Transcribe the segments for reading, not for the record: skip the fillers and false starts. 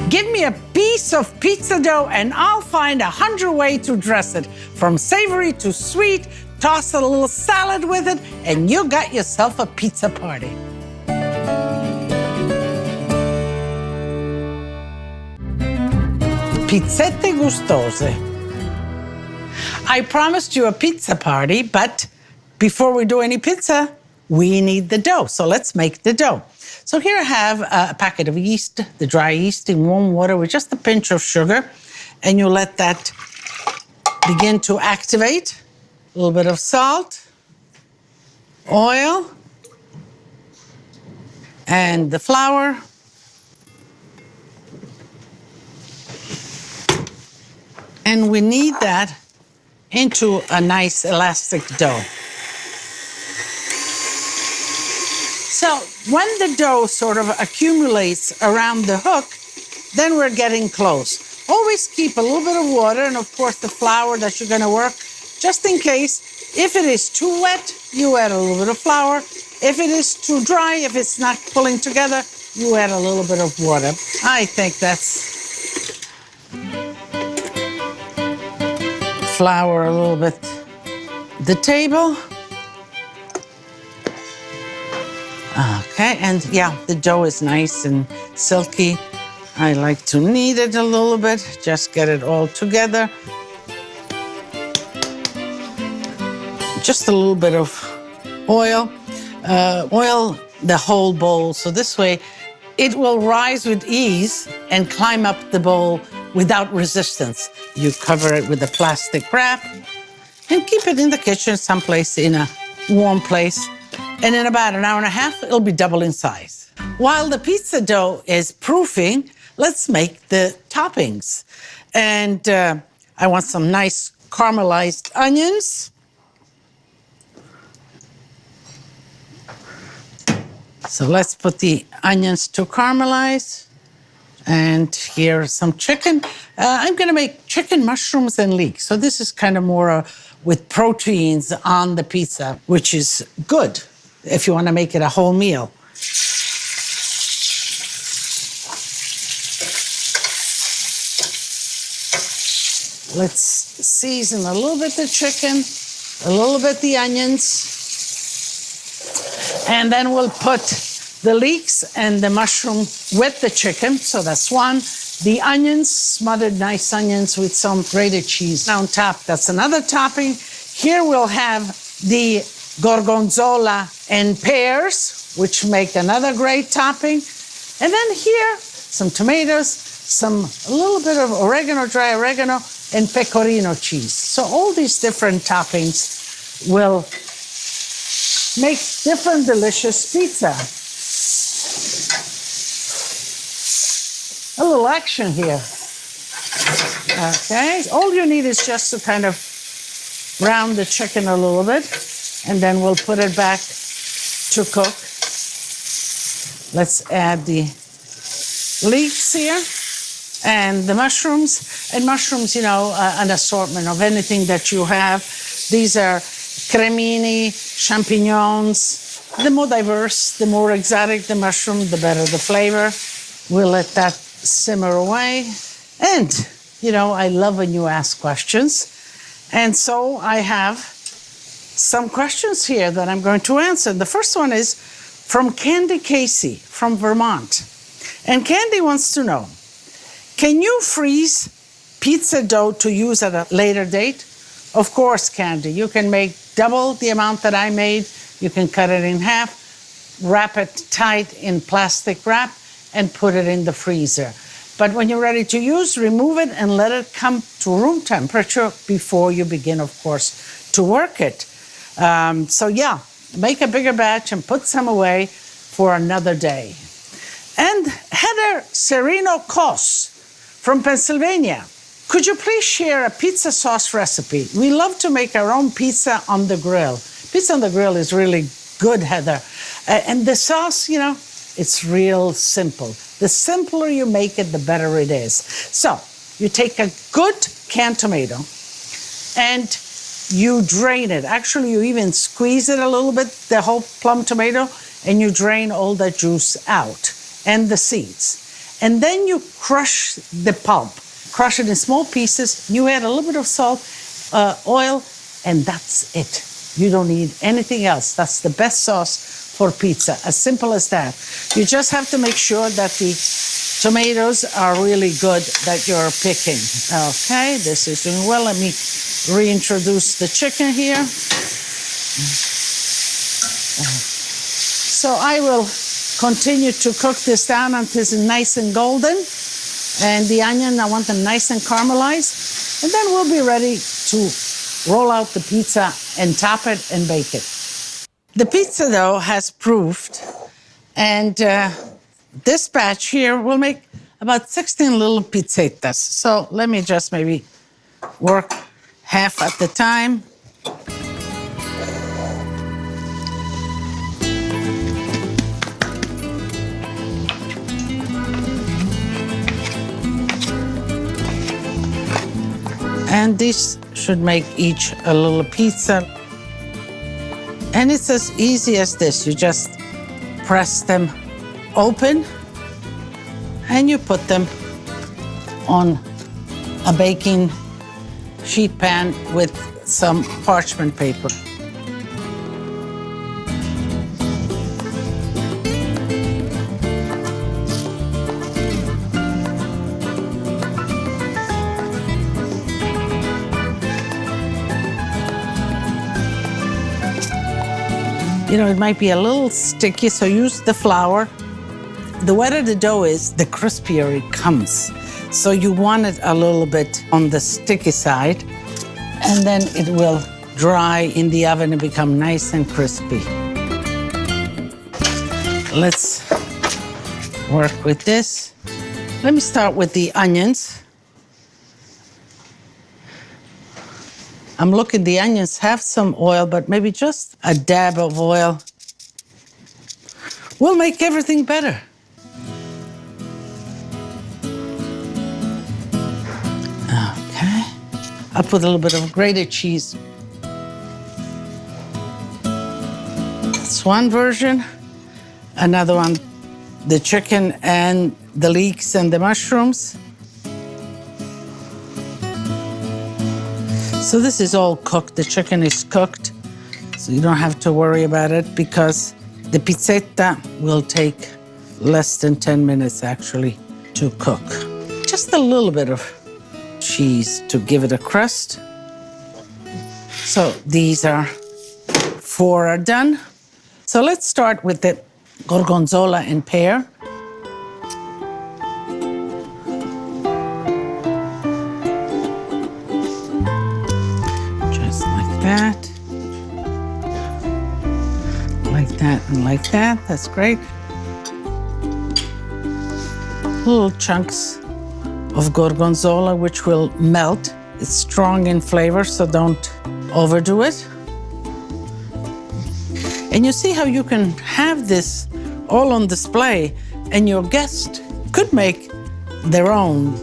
Give me a piece of pizza dough and I'll find 100 ways to dress it. From savory to sweet, toss a little salad with it, and you got yourself a pizza party. Pizzette gustose. I promised you a pizza party, but before we do any pizza, we need the dough. So let's make the dough. So here I have a packet of yeast, the dry yeast in warm water with just a pinch of sugar. And you let that begin to activate. A little bit of salt, oil, and the flour. And we knead that into a nice elastic dough. So when the dough sort of accumulates around the hook, then we're getting close. Always keep a little bit of water and of course the flour that you're gonna work, just in case. If it is too wet, you add a little bit of flour. If it is too dry, if it's not pulling together, you add a little bit of water. I think that's flour a little bit the table. Okay, and yeah, the dough is nice and silky. I like to knead it a little bit, just get it all together. Just a little bit of oil. Oil the whole bowl, so this way it will rise with ease and climb up the bowl without resistance. You cover it with a plastic wrap and keep it in the kitchen someplace in a warm place. And in about an hour and a half, it'll be double in size. While the pizza dough is proofing, let's make the toppings. And I want some nice caramelized onions. So let's put the onions to caramelize. And here's some chicken. I'm gonna make chicken, mushrooms, and leeks. So this is kind of more with proteins on the pizza, which is good if you wanna make it a whole meal. Let's season a little bit the chicken, a little bit the onions, and then we'll put the leeks and the mushroom with the chicken. So that's one. The onions, smothered nice onions with some grated cheese on top. That's another topping. Here we'll have the gorgonzola and pears, which make another great topping. And then here, some tomatoes, a little bit of oregano, dry oregano, and pecorino cheese. So all these different toppings will make different delicious pizza. A little action here. Okay, all you need is just to kind of brown the chicken a little bit, and then we'll put it back to cook. Let's add the leeks here and the mushrooms. And mushrooms, you know, an assortment of anything that you have. These are cremini, champignons. The more diverse, the more exotic the mushroom, the better the flavor. We'll let that simmer away. And, you know, I love when you ask questions. And so I have some questions here that I'm going to answer. The first one is from Candy Casey from Vermont. And Candy wants to know, can you freeze pizza dough to use at a later date? Of course, Candy. You can make double the amount that I made. You can cut it in half, wrap it tight in plastic wrap, and put it in the freezer. But when you're ready to use, remove it and let it come to room temperature before you begin, of course, to work it. So yeah, make a bigger batch and put some away for another day. And Heather Serino Kos from Pennsylvania. Could you please share a pizza sauce recipe? We love to make our own pizza on the grill. Pizza on the grill is really good, Heather. And the sauce, you know, it's real simple. The simpler you make it, the better it is. So you take a good canned tomato and you drain it. Actually, you even squeeze it a little bit, the whole plum tomato, and you drain all the juice out and the seeds. And then you crush the pulp. Crush it in small pieces. You add a little bit of salt, oil, and that's it. You don't need anything else. That's the best sauce for pizza, as simple as that. You just have to make sure that the tomatoes are really good that you're picking. Okay, this is doing well. Let me reintroduce the chicken here. So I will continue to cook this down until it's nice and golden. And the onion, I want them nice and caramelized. And then we'll be ready to roll out the pizza and top it and bake it. The pizza dough has proofed. And this batch here will make about 16 little pizzettas. So let me just maybe work half at the time. And these should make each a little pizza. And it's as easy as this. You just press them open and you put them on a baking sheet pan with some parchment paper. You know, it might be a little sticky, so use the flour. The wetter the dough is, the crispier it comes. So you want it a little bit on the sticky side, and then it will dry in the oven and become nice and crispy. Let's work with this. Let me start with the onions. I'm looking, the onions have some oil, but maybe just a dab of oil will make everything better. Okay. I'll put a little bit of grated cheese. That's one version. Another one, the chicken and the leeks and the mushrooms. So this is all cooked. The chicken is cooked, so you don't have to worry about it because the pizzetta will take less than 10 minutes actually to cook. Just a little bit of cheese to give it a crust. So these are 4 are done. So let's start with the gorgonzola and pear. That, like that, and like that. That's great. Little chunks of gorgonzola, which will melt. It's strong in flavor, so don't overdo it. And you see how you can have this all on display, and your guest could make their own.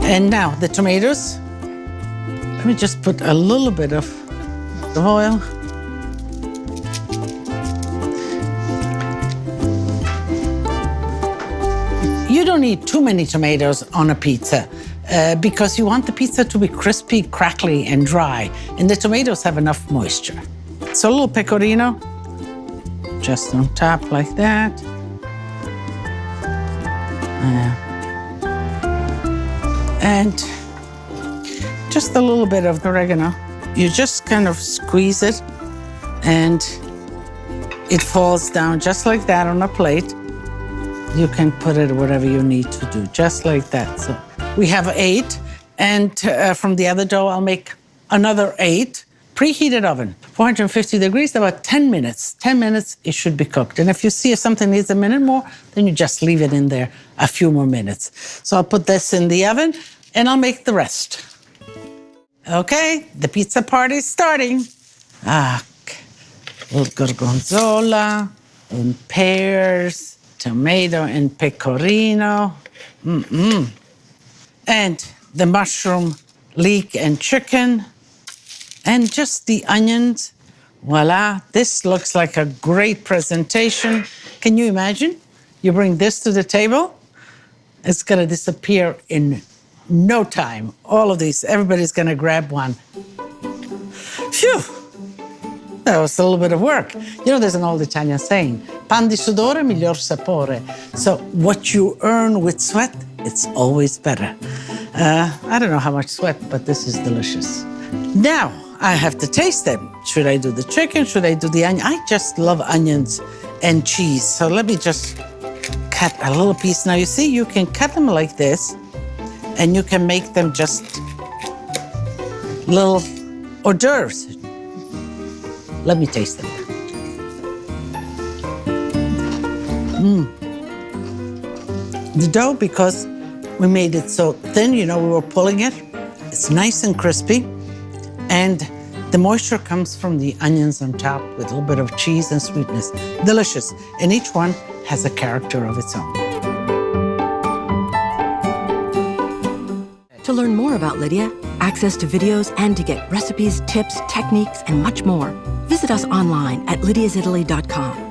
And now the tomatoes. Let me just put a little bit of oil. You don't need too many tomatoes on a pizza because you want the pizza to be crispy, crackly, and dry. And the tomatoes have enough moisture. So a little pecorino, just on top like that. And just a little bit of oregano. You just kind of squeeze it and it falls down just like that on a plate. You can put it whatever you need to do, just like that. So we have 8, and from the other dough, I'll make another 8. Preheated oven, 450 degrees, about 10 minutes. 10 minutes, it should be cooked. And if you see if something needs a minute more, then you just leave it in there a few more minutes. So I'll put this in the oven and I'll make the rest. Okay, the pizza party is starting. Little gorgonzola and pears, tomato and pecorino. And the mushroom, leek and chicken. And just the onions. Voila, this looks like a great presentation. Can you imagine? You bring this to the table, it's gonna disappear in no time. All of these, everybody's gonna grab one. Phew! That was a little bit of work. You know, there's an old Italian saying, pan di sudore, miglior sapore. So what you earn with sweat, it's always better. I don't know how much sweat, but this is delicious. Now, I have to taste them. Should I do the chicken? Should I do the onion? I just love onions and cheese. So let me just cut a little piece. Now, you see, you can cut them like this, and you can make them just little hors d'oeuvres. Let me taste them. The dough, because we made it so thin, you know, we were pulling it. It's nice and crispy. And the moisture comes from the onions on top with a little bit of cheese and sweetness. Delicious. And each one has a character of its own. To learn more about Lidia, access to videos, and to get recipes, tips, techniques, and much more, visit us online at lidiasitaly.com.